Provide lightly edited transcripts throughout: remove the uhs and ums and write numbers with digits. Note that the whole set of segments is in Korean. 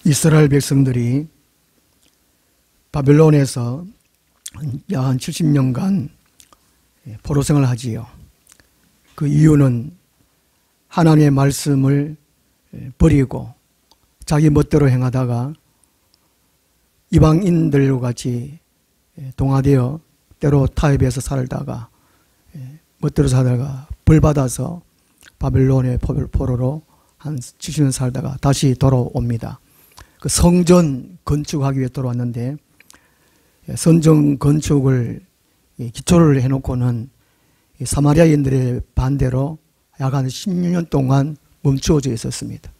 이스라엘 백성들이 바벨론에서 약 한 70년간 포로생활을 하지요. 그 이유는 하나님의 말씀을 버리고 자기 멋대로 행하다가 이방인들과 같이 동화되어 때로 타협해서 살다가 멋대로 살다가 벌받아서 바벨론의 포로로 한 70년 살다가 다시 돌아옵니다. 그 성전 건축하기 위해 돌아왔는데 성전 건축을 기초를 해놓고는 사마리아인들의 반대로 약 한 16년 동안 멈추어져 있었습니다.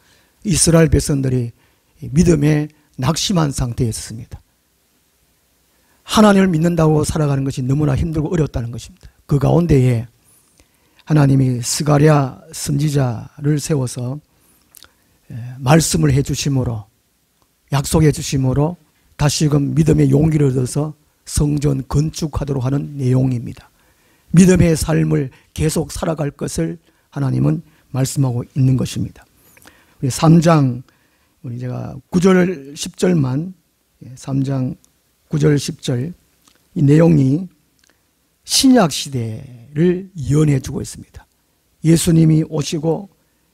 이스라엘 백성들이 믿음에 낙심한 상태에 있었습니다. 하나님을 믿는다고 살아가는 것이 너무나 힘들고 어렵다는 것입니다. 그 가운데에 하나님이 스가랴 선지자를 세워서 말씀을 해주심으로 약속해 주심으로 다시금 믿음의 용기를 얻어서 성전 건축하도록 하는 내용입니다. 믿음의 삶을 계속 살아갈 것을 하나님은 말씀하고 있는 것입니다. 우리 3장 우리 제가 9절 10절만 3장 9절 10절 이 내용이 신약 시대를 예언해 주고 있습니다. 예수님이 오시고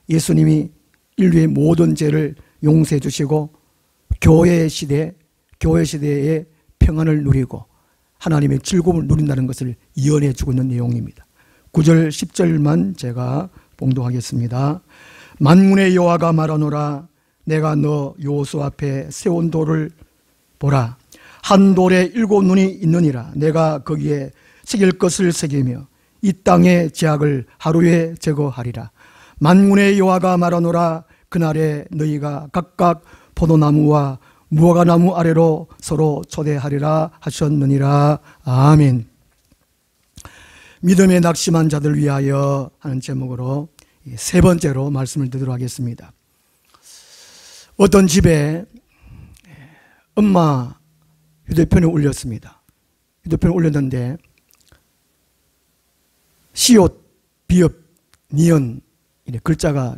예수님이 인류의 모든 죄를 용서해 주시고 교회 시대에 평안을 누리고 하나님의 즐거움을 누린다는 것을 예언해 주고 있는 내용입니다. 9절 10절만 제가 봉독하겠습니다. 만군의 여호와가 말하노라 내가 너 여호수 앞에 세운 돌을 보라. 한 돌에 7눈이 있느니라. 내가 거기에 새길 것을 새기며 이 땅의 죄악을 하루에 제거하리라. 만군의 여호와가 말하노라 그날에 너희가 각각 포도나무와 무화과나무 아래로 서로 초대하리라 하셨느니라. 아멘. 믿음에 낙심한 자들 위하여 하는 제목으로 세 번째로 말씀을 드리도록 하겠습니다. 어떤 집에 엄마 휴대폰을 올렸습니다. 휴대폰을 올렸는데 시옷, 비읍, 니은 글자가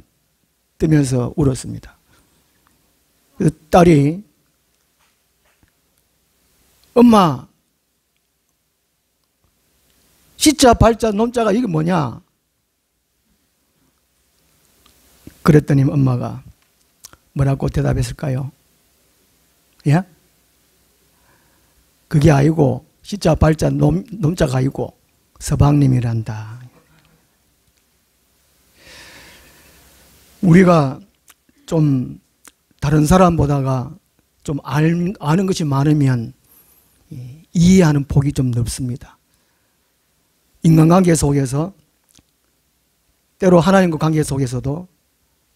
뜨면서 울었습니다. 그래서 딸이 엄마 시자, 발자, 논자가 이게 뭐냐? 그랬더니 엄마가 뭐라고 대답했을까요? 예? 그게 아니고 시자, 발자, 논자가 아니고 서방님이란다. 우리가 좀 다른 사람보다가 좀 아는 것이 많으면 이해하는 폭이 좀 넓습니다. 인간관계 속에서 때로 하나님과 관계 속에서도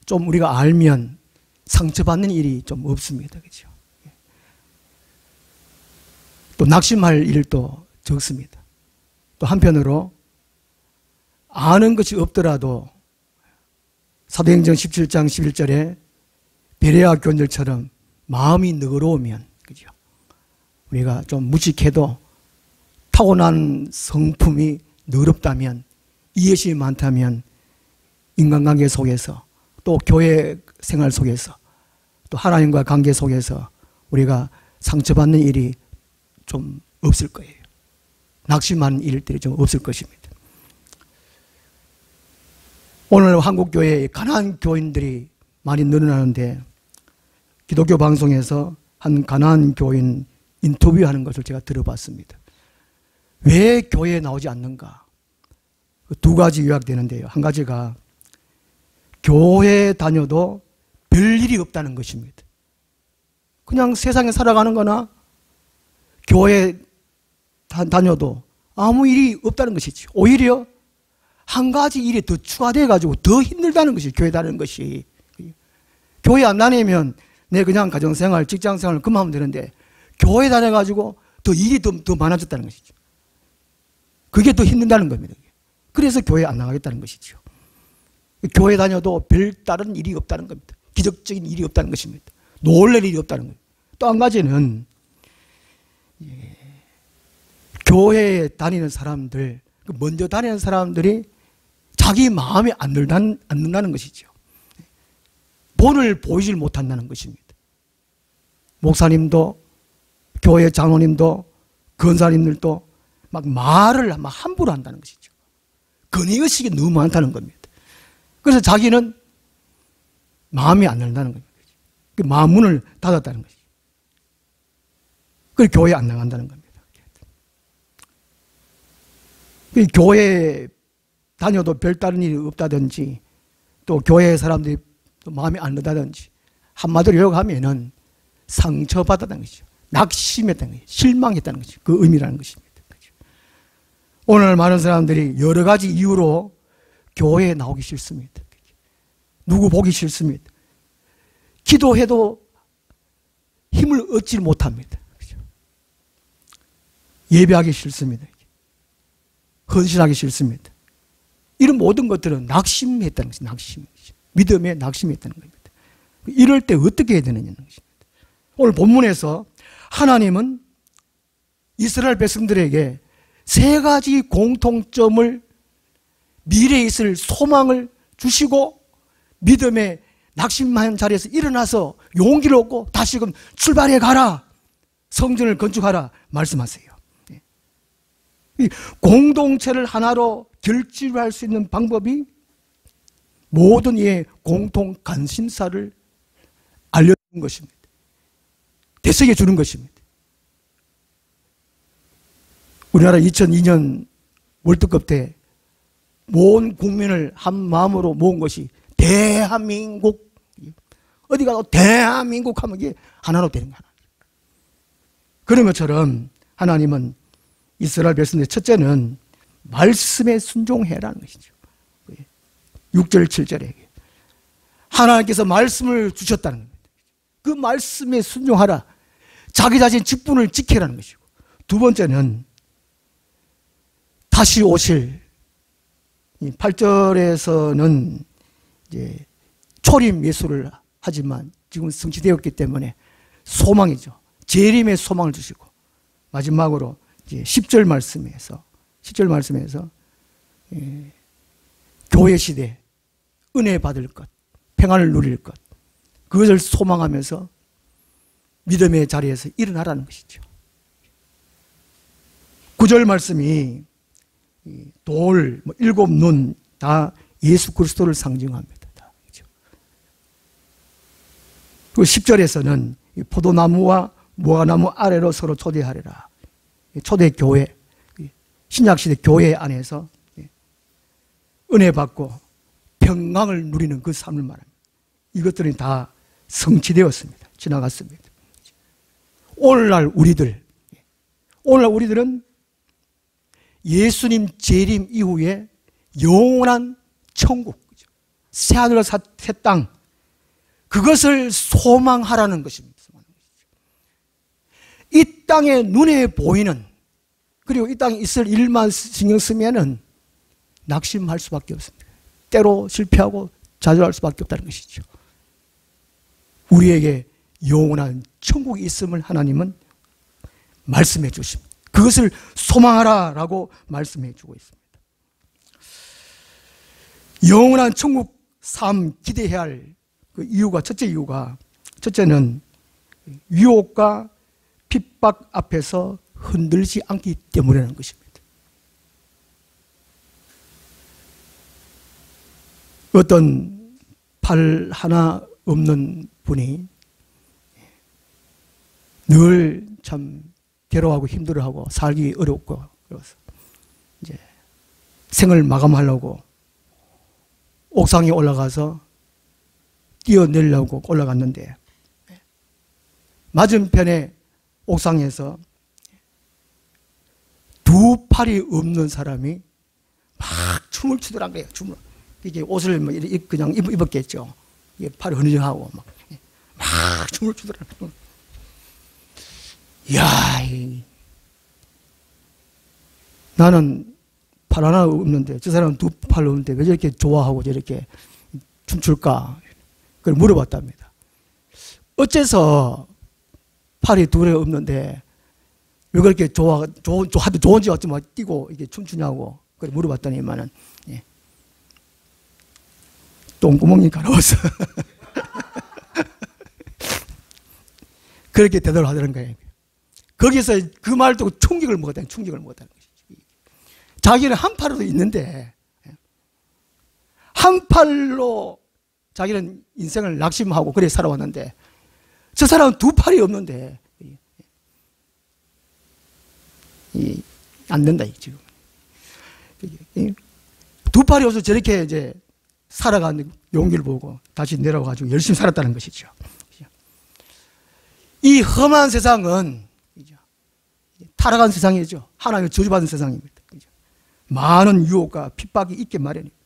좀 우리가 알면 상처받는 일이 좀 없습니다. 그렇죠? 또 낙심할 일도 적습니다. 또 한편으로 아는 것이 없더라도 사도행전 17장 11절에 베레아 교인들처럼 마음이 너그러우면 그죠? 우리가 좀 무식해도 타고난 성품이 너그럽다면 이해심이 많다면 인간관계 속에서 또 교회 생활 속에서 또 하나님과 관계 속에서 우리가 상처받는 일이 좀 없을 거예요. 낙심하는 일들이 좀 없을 것입니다. 오늘 한국교회에 가난한 교인들이 많이 늘어나는데 기독교 방송에서 한 가난한 교인 인터뷰하는 것을 제가 들어봤습니다. 왜 교회에 나오지 않는가? 두 가지 요약되는데요. 한 가지가 교회 다녀도 별일이 없다는 것입니다. 그냥 세상에 살아가는 거나 교회 다녀도 아무 일이 없다는 것이지. 오히려 한 가지 일이 더 추가돼 가지고 더 힘들다는 것이 교회 다니는 것이. 교회 안 다니면 내 그냥 가정생활, 직장생활 그만하면 되는데 교회 다녀가지고 더 일이 더 많아졌다는 것이죠. 그게 더 힘든다는 겁니다. 그래서 교회 안 나가겠다는 것이죠. 교회 다녀도 별다른 일이 없다는 겁니다. 기적적인 일이 없다는 것입니다. 놀랄 일이 없다는 겁니다. 또 한 가지는 교회에 다니는 사람들, 먼저 다니는 사람들이 자기 마음에 안 든다는 것이죠. 본을 보이질 못한다는 것입니다. 목사님도 교회 장로님도 권사님들도 막 말을 막 함부로 한다는 것이죠. 건의의식이 너무 많다는 겁니다. 그래서 자기는 마음이 안 열린다는 겁니다. 그 마음 문을 닫았다는 것이죠. 그래서 교회에 안 나간다는 겁니다. 그 교회에 다녀도 별다른 일이 없다든지 또 교회 사람들이 또 마음에 안 든다든지 한마디로 요약하면은 상처받았다는 것이죠. 낙심했다는 것이죠. 실망했다는 것이죠. 그 의미라는 것입니다. 오늘 많은 사람들이 여러 가지 이유로 교회에 나오기 싫습니다. 누구 보기 싫습니다. 기도해도 힘을 얻지 못합니다. 예배하기 싫습니다. 헌신하기 싫습니다. 이런 모든 것들은 낙심했다는 것입니다. 낙심. 믿음에 낙심했다는 겁니다. 이럴 때 어떻게 해야 되느냐는 것입니다. 오늘 본문에서 하나님은 이스라엘 백성들에게 세 가지 공통점을 미래에 있을 소망을 주시고 믿음의 낙심한 자리에서 일어나서 용기를 얻고 다시금 출발해 가라. 성전을 건축하라 말씀하세요. 이 공동체를 하나로 결집할 수 있는 방법이 모든 이의 공통 관심사를 알려주는 것입니다. 대석해 주는 것입니다. 우리나라 2002년 월드컵 때 모든 국민을 한 마음으로 모은 것이 대한민국. 어디 가도 대한민국 하면 이게 하나로 되는 거야. 그런 것처럼 하나님은 이스라엘 백성들 첫째는 말씀에 순종해라는 것이죠. 6절 7절에 하나님께서 말씀을 주셨다는 겁니다. 그 말씀에 순종하라. 자기 자신 직분을 지키라는 것이고, 두 번째는 다시 오실 8절에서는 이제 초림 예수를 하지만 지금 성취되었기 때문에 소망이죠. 재림의 소망을 주시고, 마지막으로 이제 10절 말씀에서 교회 시대 은혜 받을 것, 평안을 누릴 것, 그것을 소망하면서 믿음의 자리에서 일어나라는 것이죠. 9절 말씀이 돌, 일곱 눈 다 예수 그리스도를 상징합니다. 그리고 10절에서는 포도나무와 무화과나무 아래로 서로 초대하리라. 초대교회, 신약시대 교회 안에서 은혜 받고 평강을 누리는 그 삶을 말합니다. 이것들이 다 성취되었습니다. 지나갔습니다. 오늘날 우리들은 예수님 재림 이후에 영원한 천국, 새하늘과 새 땅, 그것을 소망하라는 것입니다. 이 땅에 눈에 보이는, 그리고 이 땅에 있을 일만 신경 쓰면은 낙심할 수밖에 없습니다. 때로 실패하고 좌절할 수밖에 없다는 것이죠. 우리에게 영원한 천국이 있음을 하나님은 말씀해 주십니다. 그것을 소망하라라고 말씀해 주고 있습니다. 영원한 천국 삶 기대해야 할 그 이유가, 첫째는 유혹과 핍박 앞에서 흔들리지 않기 때문이라는 것입니다. 어떤 팔 하나 없는 분이 늘 참 괴로워하고 힘들어하고 살기 어렵고, 그래서 이제 생을 마감하려고 옥상에 올라가서 뛰어내려고 올라갔는데, 맞은편에 옥상에서 두 팔이 없는 사람이 막 춤을 추더란 거예요. 춤을. 이게 옷을 그냥 입었겠죠. 이게 팔이 흐느적하고 막 춤을 추더란 거예요. 이야, 나는 팔 하나 없는데 저 사람은 두 팔 없는데 왜 저렇게 좋아하고 저렇게 춤출까? 그걸 물어봤답니다. 어째서 팔이 둘에 없는데 왜 그렇게 하도 좋은지 어쩌면 뛰고 이게 춤추냐고 그걸 물어봤더니만은, 똥구멍이 가려워서. 그렇게 대답을 하더는 거예요. 거기서 그 말을 듣고 충격을 먹었다는 것이지. 자기는 한 팔로 있는데 한 팔로 자기는 인생을 낙심하고 그래 살아왔는데 저 사람은 두 팔이 없는데 안 된다 지금. 두 팔이 없어서 저렇게 이제 살아가는 용기를 보고 다시 내려가지고 열심히 살았다는 것이죠. 이 험한 세상은 타락한 세상이죠. 하나님의 저주받은 세상입니다. 많은 유혹과 핍박이 있게 마련입니다.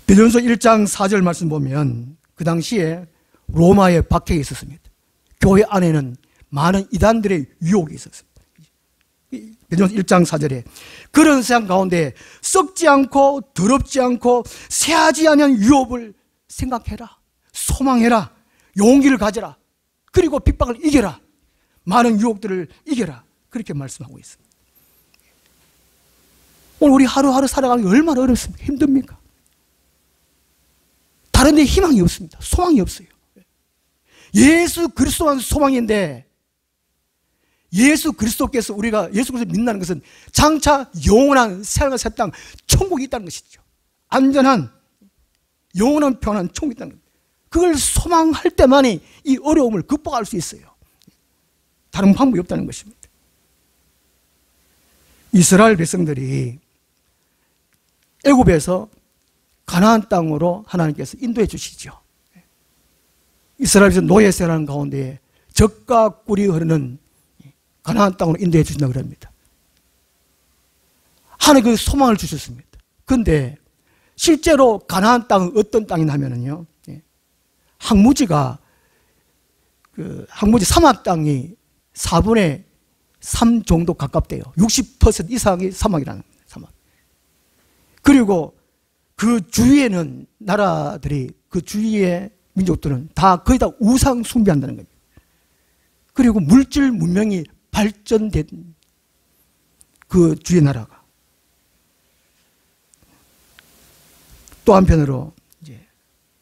베드로전서 1장 4절 말씀 보면 그 당시에 로마에 박해가 있었습니다. 교회 안에는 많은 이단들의 유혹이 있었습니다. 베드로전서 1장 4절에 그런 세상 가운데 썩지 않고 더럽지 않고 새하지 않은 유업을 생각해라. 소망해라. 용기를 가져라. 그리고 핍박을 이겨라. 많은 유혹들을 이겨라. 그렇게 말씀하고 있습니다. 오늘 우리 하루하루 살아가는 게 얼마나 어렵습니까? 힘듭니까? 다른 데 희망이 없습니다. 소망이 없어요. 예수 그리스도만 소망인데 예수 그리스도께서 우리가 예수 그리스도를 믿는다는 것은 장차 영원한 새하늘과 새 땅 천국이 있다는 것이죠. 안전한 영원한 평안한 천국이 있다는 것. 그걸 소망할 때만이 이 어려움을 극복할 수 있어요. 다른 방법이 없다는 것입니다. 이스라엘 백성들이 애굽에서 가나안 땅으로 하나님께서 인도해 주시죠. 이스라엘에서 노예 생활하는 가운데 젖과 꿀이 흐르는 가나안 땅으로 인도해 주신다고 그럽니다. 하나님 그 소망을 주셨습니다. 그런데 실제로 가나안 땅은 어떤 땅이냐면요, 항무지가 항무지 사막 땅이 4분의 3 정도 가깝대요. 60% 이상이 사막이라는 겁니다. 사막. 그리고 그 주위에는 나라들이 그 주위의 민족들은 다 거의 다 우상 숭배한다는 겁니다. 그리고 물질 문명이 발전된 그 주위의 나라가 또 한편으로 이제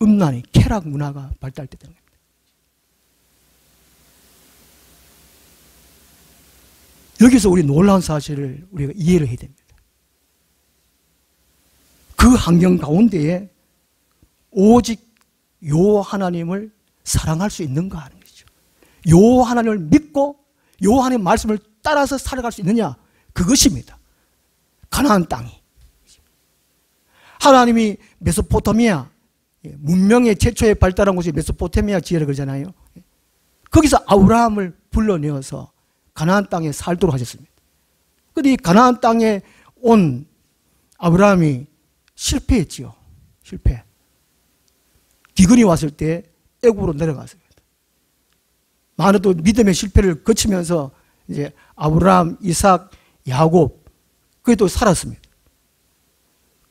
음란이 쾌락 문화가 발달됐다는 겁니다. 여기서 우리 놀라운 사실을 우리가 이해를 해야 됩니다. 그 환경 가운데에 오직 요 하나님을 사랑할 수 있는가 하는 것이죠. 요 하나님을 믿고 요 하나님의 말씀을 따라서 살아갈 수 있느냐, 그것입니다. 가나안 땅이. 하나님이 메소포타미아, 문명의 최초에 발달한 곳이 메소포타미아 지혜라 그러잖아요. 거기서 아브라함을 불러내어서 가나안 땅에 살도록 하셨습니다. 그런데 이 가나안 땅에 온 아브라함이 실패했지요. 실패. 기근이 왔을 때 애굽으로 내려갔습니다. 많은 또 믿음의 실패를 거치면서 이제 아브라함, 이삭, 야곱 그게 또 살았습니다.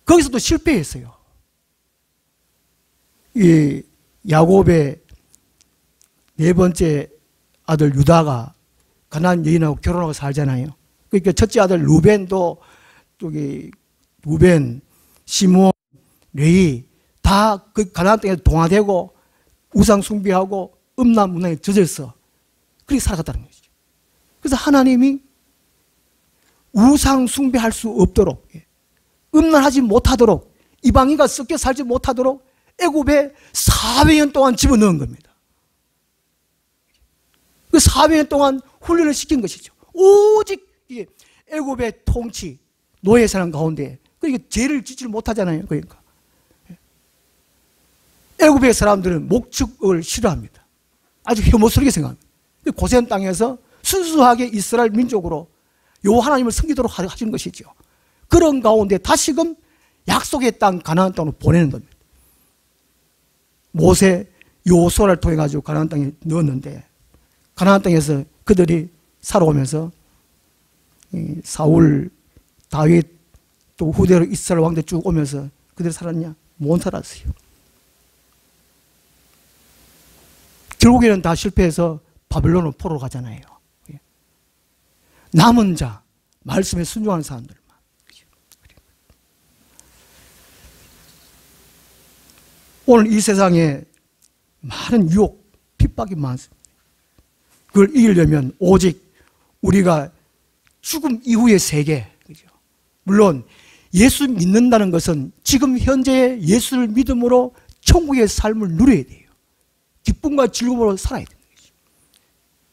거기서 또 실패했어요. 이 야곱의 네 번째 아들 유다가 가나안 여인하고 결혼하고 살잖아요. 그러니까 첫째 아들 루벤도 저기 루벤, 시므온, 레위 다 그 가나안 땅에 동화되고 우상 숭배하고 음란 문화에 젖어서 그렇게 살아갔다는 것이죠. 그래서 하나님이 우상 숭배할 수 없도록, 음란하지 못하도록, 이방인과 섞여 살지 못하도록 애굽에 400년 동안 집어넣은 겁니다. 그 400년 동안 훈련을 시킨 것이죠. 오직 애굽의 통치, 노예 사람 가운데 그러니까 죄를 짓지 못하잖아요. 그러니까 애굽의 사람들은 목축을 싫어합니다. 아주 혐오스럽게 생각합니다. 고센 땅에서 순수하게 이스라엘 민족으로 요 하나님을 섬기도록 하신 것이죠. 그런 가운데 다시금 약속의 땅 가나안 땅으로 보내는 겁니다. 모세 요소를 통해 가지고 가나안 땅에 넣었는데 가나안 땅에서 그들이 살아오면서 사울, 다윗 또 후대로 이스라엘 왕들 쭉 오면서 그들이 살았냐? 못 살았어요. 결국에는 다 실패해서 바벨론으로 포로로 가잖아요. 남은 자, 말씀에 순종하는 사람들만. 오늘 이 세상에 많은 유혹, 핍박이 많습니다. 그걸 이기려면 오직 우리가 죽음 이후의 세계, 그죠? 물론 예수 믿는다는 것은 지금 현재 예수를 믿음으로 천국의 삶을 누려야 돼요. 기쁨과 즐거움으로 살아야 되는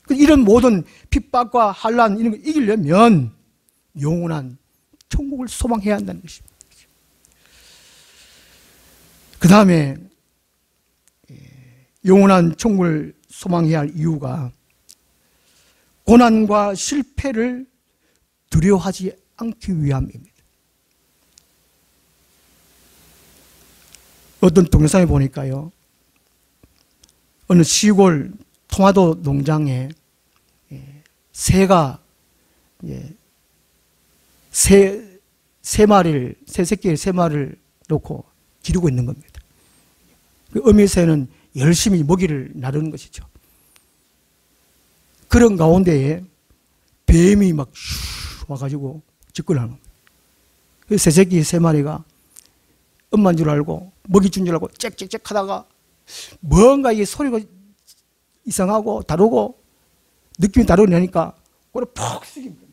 거죠. 이런 모든 핍박과 환난 이런 걸 이기려면 영원한 천국을 소망해야 한다는 것입니다. 그 다음에 영원한 천국을 소망해야 할 이유가 고난과 실패를 두려워하지 않기 위함입니다. 어떤 동영상에 보니까요, 어느 시골 토마토 농장에 새가 새 새끼 세 마리를 놓고 기르고 있는 겁니다. 그 어미새는 열심히 먹이를 나르는 것이죠. 그런 가운데에 뱀이 막 와가지고 집권하는 겁니다. 그 새새끼 세 마리가 엄마인 줄 알고 먹이 준 줄 알고 짹짹짹 하다가 뭔가 이 소리가 이상하고 다르고 느낌이 다르니까 꼬리 푹 숙입니다.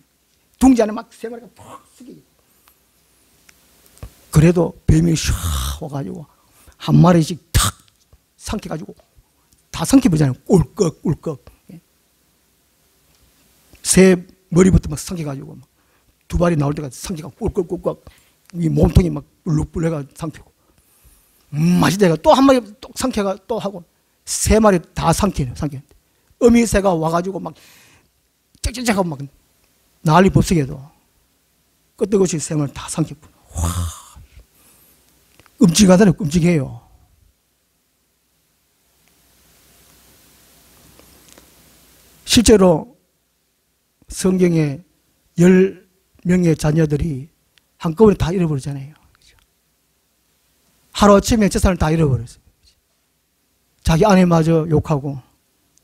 둥지 안에 막 세 마리가 푹 숙이고, 그래도 뱀이 샥 와가지고 한 마리씩 탁 삼켜가지고 다 삼켜버리잖아요. 꿀꺽 꿀꺽. 새 머리부터 막 삼켜가지고 두 발이 나올 때까지 삼켜가 꿀꺽 꿀꺽, 이 몸통이 막 불룩불룩해가 삼키고, 맛있다가 또 한 마리 또 삼켜가 또 하고 세 마리 다 삼키네. 어미새가 와가지고 막 짹짹짹 하고 막 난리 법석에도 끄떡없이 세 마리 다 삼켰구나. 와, 끔찍하다니 끔찍해요. 실제로 성경에 10명의 자녀들이 한꺼번에 다 잃어버리잖아요. 하루아침에 재산을 다 잃어버렸어요. 자기 아내마저 욕하고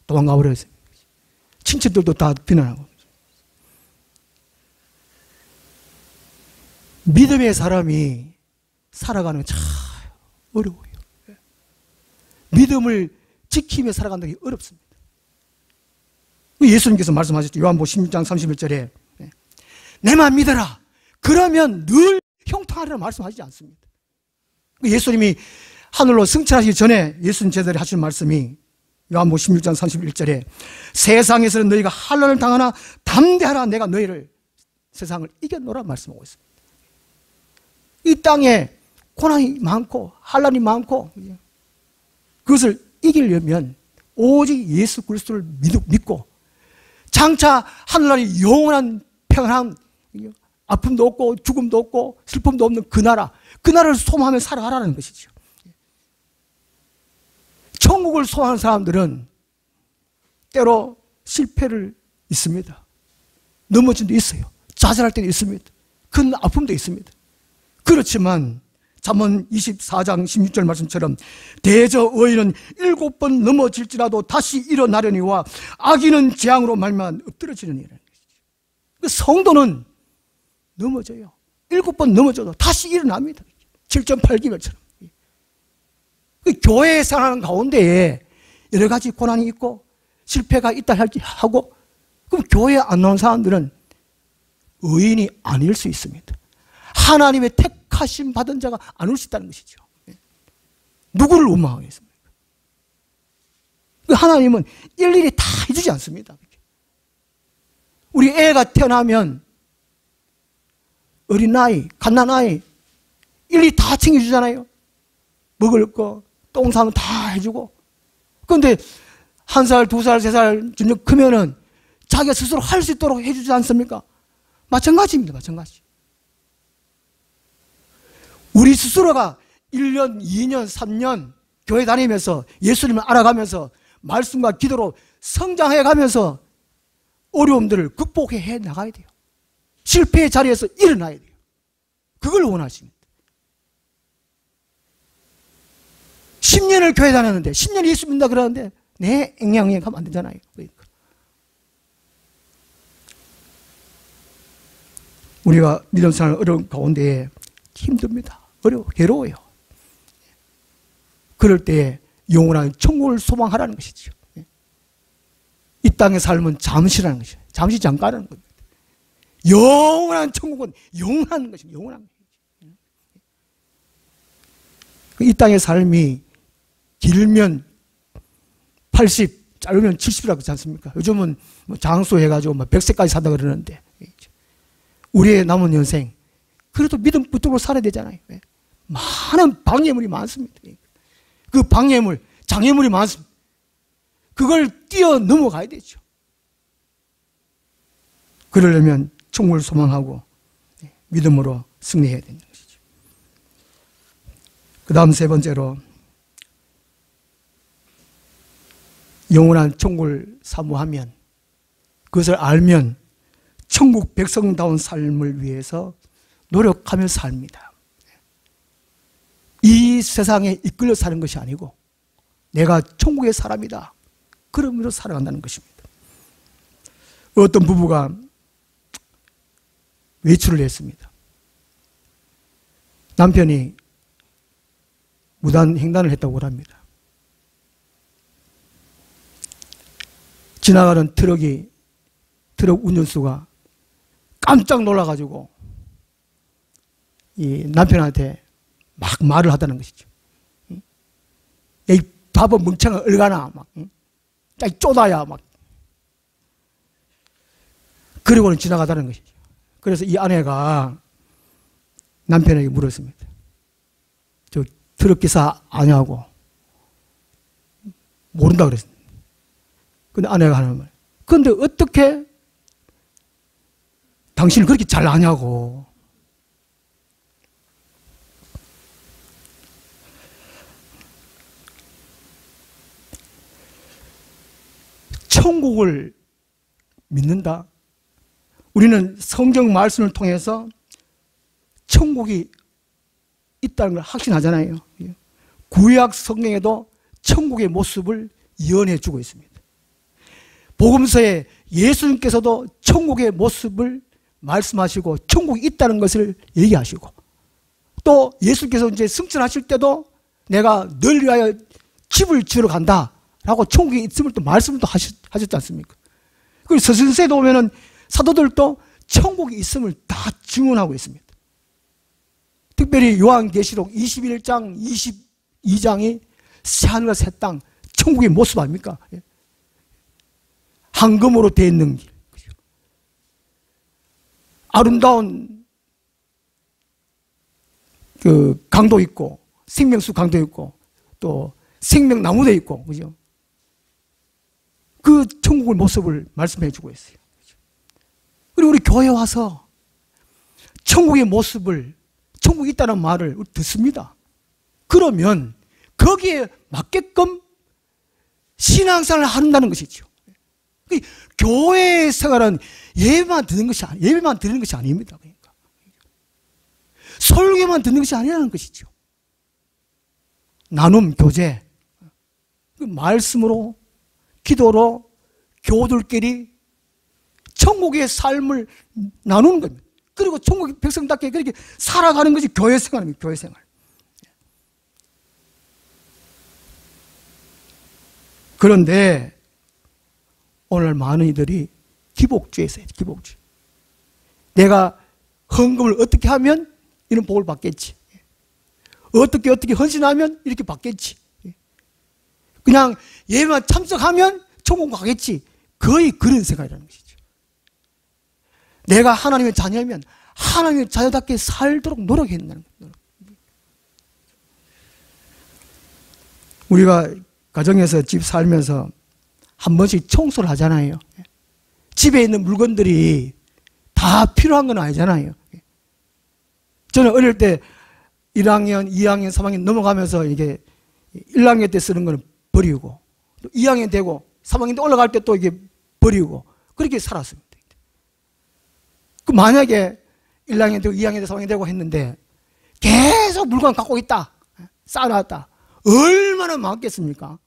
도망가 버렸어요. 친척들도 다 비난하고. 믿음의 사람이 살아가는 게 참 어려워요. 믿음을 지키며 살아간다는 게 어렵습니다. 예수님께서 말씀하셨죠. 요한복음 16장 31절에 내만 믿어라, 그러면 늘 형통하리라 말씀하시지 않습니다. 예수님이 하늘로 승천하시기 전에 예수님 제자들이 하신 말씀이 요한복음 16장 31절에 세상에서는 너희가 환난을 당하나 담대하라, 내가 너희를 세상을 이겨놓으라 말씀하고 있습니다. 이 땅에 고난이 많고 환난이 많고 그것을 이기려면 오직 예수 그리스도를 믿고 장차 하늘나라의 영원한 평안함, 아픔도 없고 죽음도 없고 슬픔도 없는 그 나라를 소망하며 살아가라는 것이죠. 천국을 소망하는 사람들은 때로 실패를 있습니다. 넘어진 데 있어요. 좌절할 때도 있습니다. 큰 아픔도 있습니다. 그렇지만 잠언 24장 16절 말씀처럼 대저 의인은 7번 넘어질지라도 다시 일어나려니와 악인은 재앙으로 말미암아 엎드러지느니라는 것이죠. 성도는 넘어져요. 7번 넘어져도 다시 일어납니다. 7.8기별처럼. 교회에 생활하는 가운데에 여러 가지 고난이 있고 실패가 있다 하고, 그럼 교회에 안 나온 사람들은 의인이 아닐 수 있습니다. 하나님의 택하심 받은 자가 안 올 수 있다는 것이죠. 누구를 원망하겠습니까? 하나님은 일일이 다 해주지 않습니다. 우리 애가 태어나면 어린아이, 갓난아이 일일이 다 챙겨주잖아요. 먹을 거, 똥 싸면 다 해주고. 그런데 1살, 2살, 3살 점점 크면은 자기가 스스로 할 수 있도록 해주지 않습니까? 마찬가지입니다. 마찬가지. 우리 스스로가 1년, 2년, 3년 교회 다니면서 예수님을 알아가면서 말씀과 기도로 성장해 가면서 어려움들을 극복해 나가야 돼요. 실패의 자리에서 일어나야 돼요. 그걸 원하십니다. 10년을 교회 다녔는데 10년 예수 믿는다 그러는데 내 앵냥앵 하면 안 되잖아요. 그러니까. 우리가 믿음 생활 어려운 가운데 힘듭니다. 어려워, 괴로워요. 그럴 때 영원한 천국을 소망하라는 것이죠. 이 땅의 삶은 잠시라는 것이죠. 잠시 잠깐이라는 겁니다. 영원한 천국은 영원한 것입니다. 영원한 것이죠. 이 땅의 삶이 길면 80, 짧으면 70이라고 그러지 않습니까? 요즘은 뭐 장수해가지고 100세까지 산다 그러는데, 우리의 남은 인생, 그래도 믿음 붙들고 살아야 되잖아요. 많은 방해물이 많습니다. 그 방해물, 장애물이 많습니다. 그걸 뛰어넘어가야 되죠. 그러려면 천국을 소망하고 믿음으로 승리해야 되는 것이죠. 그 다음 세 번째로, 영원한 천국을 사모하면, 그것을 알면 천국 백성다운 삶을 위해서 노력하며 삽니다. 이 세상에 이끌려 사는 것이 아니고 내가 천국의 사람이다, 그런 의미로 살아간다는 것입니다. 어떤 부부가 외출을 했습니다. 남편이 무단 횡단을 했다고 합니다. 지나가는 트럭 운전수가 깜짝 놀라가지고 이 남편한테 막 말을 하다는 것이죠. 이 바보 멍청아 얼가나, 막, 이 쪼다야, 막. 그리고는 지나가다는 것이죠. 그래서 이 아내가 남편에게 물었습니다. 저 트럭 기사 아냐고. 모른다 그랬습니다. 근데 아내가 하는 말, 근데 어떻게 당신을 그렇게 잘 아냐고. 천국을 믿는다. 우리는 성경 말씀을 통해서 천국이 있다는 걸 확신하잖아요. 구약 성경에도 천국의 모습을 예언해 주고 있습니다. 복음서에 예수님께서도 천국의 모습을 말씀하시고 천국이 있다는 것을 얘기하시고, 또 예수께서 이제 승천하실 때도 내가 널 위하여 집을 지으러 간다 라고 천국에 있음을 또 말씀을 또 하셨지 않습니까? 그리고 서신서에도 보면은 사도들도 천국에 있음을 다 증언하고 있습니다. 특별히 요한계시록 21장, 22장이 새하늘과 새 땅, 천국의 모습 아닙니까? 황금으로 되어 있는 길, 아름다운 그 강도 있고, 생명수 강도 있고, 또 생명나무도 있고, 그죠? 그 천국의 모습을 말씀해 주고 있어요. 그리고 우리 교회에 와서 천국의 모습을, 천국이 있다는 말을 듣습니다. 그러면 거기에 맞게끔 신앙생활을 한다는 것이죠. 교회 생활은 예배만 드는 것이 아닙니다. 그러니까 설교만 듣는 것이 아니라는 것이죠. 나눔, 교제, 그 말씀으로, 기도로 교우들끼리 천국의 삶을 나누는 겁니다. 그리고 천국의 백성답게 그렇게 살아가는 것이 교회 생활입니다. 교회 생활. 그런데 오늘 많은 이들이 기복주의에 있어요. 기복주의. 내가 헌금을 어떻게 하면 이런 복을 받겠지. 어떻게 헌신하면 이렇게 받겠지. 그냥 예배만 참석하면 천국 가겠지. 거의 그런 생각이라는 것이죠. 내가 하나님의 자녀면 하나님의 자녀답게 살도록 노력해야 된다는 거예요. 우리가 가정에서 집 살면서 한 번씩 청소를 하잖아요. 집에 있는 물건들이 다 필요한 건 아니잖아요. 저는 어릴 때 1학년, 2학년, 3학년 넘어가면서 이게 1학년 때 쓰는 거는 버리고, 또 2학년 되고 3학년 때 올라갈 때 또 이게 버리고, 그렇게 살았습니다. 그 만약에 1학년 되고 2학년 되고 3학년 되고 했는데 계속 물건 갖고 있다, 쌓아놨다, 얼마나 많겠습니까?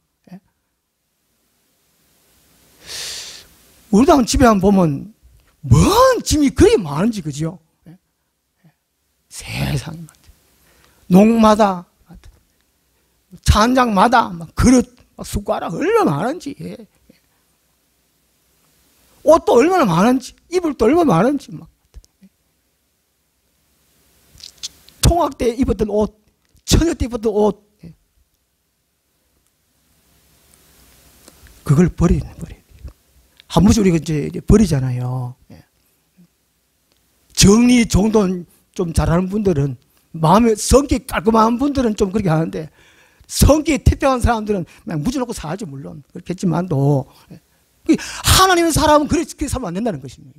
우리 당 집에 한번 보면 뭔 짐이 그리 많은지, 그죠? 세상에. 농마다 차 한 장마다 막 그릇, 막 숟가락 얼마나 많은지, 옷도 얼마나 많은지, 이불 도 얼마나 많은지, 막 통학 때 입었던 옷, 처녀 때 입었던 옷, 그걸 버려야 돼요. 한 번씩 우리가 이제 버리잖아요. 정리 정돈 좀 잘하는 분들은, 마음에 성격이 깔끔한 분들은 좀 그렇게 하는데, 성격이 태평한 사람들은 그냥 무지놓고 살지, 물론 그렇겠지만도 하나님의 사람은 그렇게 살면 안 된다는 것입니다.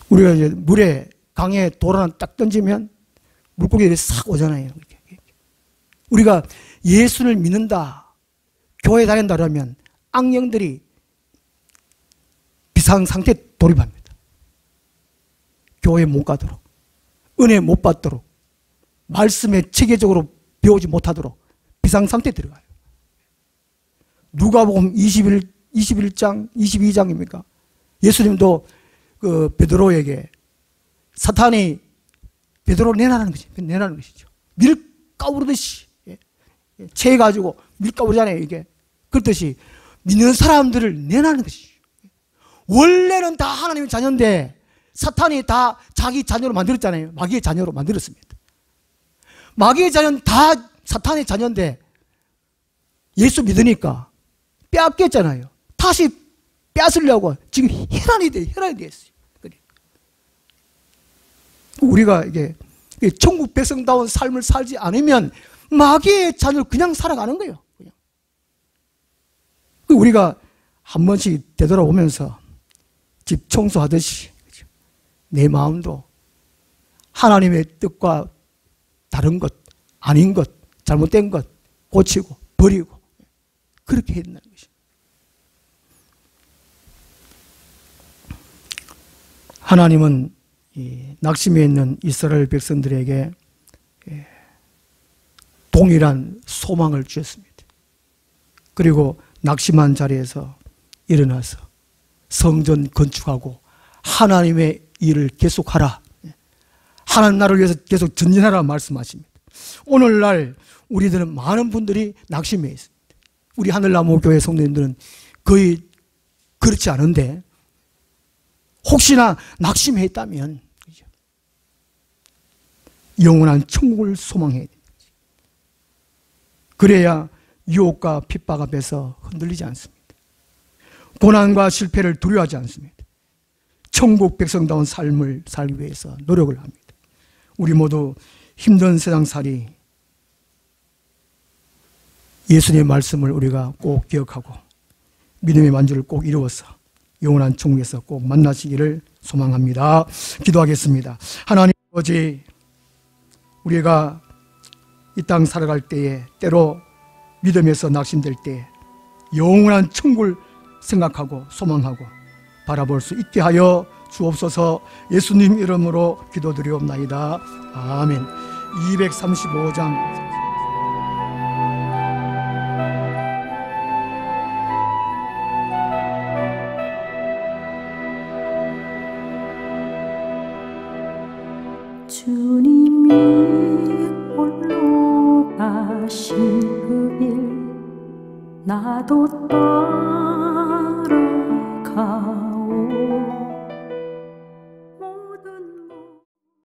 우리가 이제 물에, 강에 돌 하나 딱 던지면 물고기들이 싹 오잖아요. 우리가 예수를 믿는다, 교회 다닌다 그러면 악령들이 비상상태에 돌입합니다. 교회 못 가도록, 은혜 못 받도록, 말씀에 체계적으로 배우지 못하도록 비상상태에 들어가요. 누가복음 21장, 22장입니까? 예수님도 그 베드로에게 사탄이 베드로를 내라는 것이죠. 밀가부르듯이, 채가지고 밀가부르잖아요, 이게. 그렇듯이 믿는 사람들을 내라는 것이죠. 원래는 다 하나님의 자녀인데 사탄이 다 자기 자녀로 만들었잖아요. 마귀의 자녀로 만들었습니다. 마귀의 자녀는 다 사탄의 자녀인데 예수 믿으니까 빼앗겼잖아요. 다시 빼앗으려고 지금 혈안이 됐어요. 우리가 이게 천국 백성다운 삶을 살지 않으면 마귀의 자녀로 그냥 살아가는 거예요. 그냥. 우리가 한 번씩 되돌아보면서 집 청소하듯이 내 마음도 하나님의 뜻과 다른 것, 아닌 것, 잘못된 것 고치고 버리고 그렇게 해야 된다는 것입니다. 하나님은 이 낙심해 있는 이스라엘 백성들에게 동일한 소망을 주셨습니다. 그리고 낙심한 자리에서 일어나서 성전 건축하고 하나님의 일을 계속하라, 하나님 나라를 위해서 계속 전진하라 말씀하십니다. 오늘날 우리들은 많은 분들이 낙심해 있습니다. 우리 하늘나무교회 성도님들은 거의 그렇지 않은데 혹시나 낙심해 있다면 영원한 천국을 소망해야 됩니다. 그래야 유혹과 핍박 앞에서 흔들리지 않습니다. 고난과 실패를 두려워하지 않습니다. 천국 백성다운 삶을 살기 위해서 노력을 합니다. 우리 모두 힘든 세상살이 예수님의 말씀을 우리가 꼭 기억하고 믿음의 만주를 꼭 이루어서 영원한 천국에서 꼭 만나시기를 소망합니다. 기도하겠습니다. 하나님 아버지, 우리가 이 땅 살아갈 때에 때로 믿음에서 낙심될 때 영원한 천국을 생각하고 소망하고 바라볼 수 있게 하여 주옵소서. 예수님 이름으로 기도드리옵나이다. 아멘. 235장 주님이 홀로 가신 그 길 나도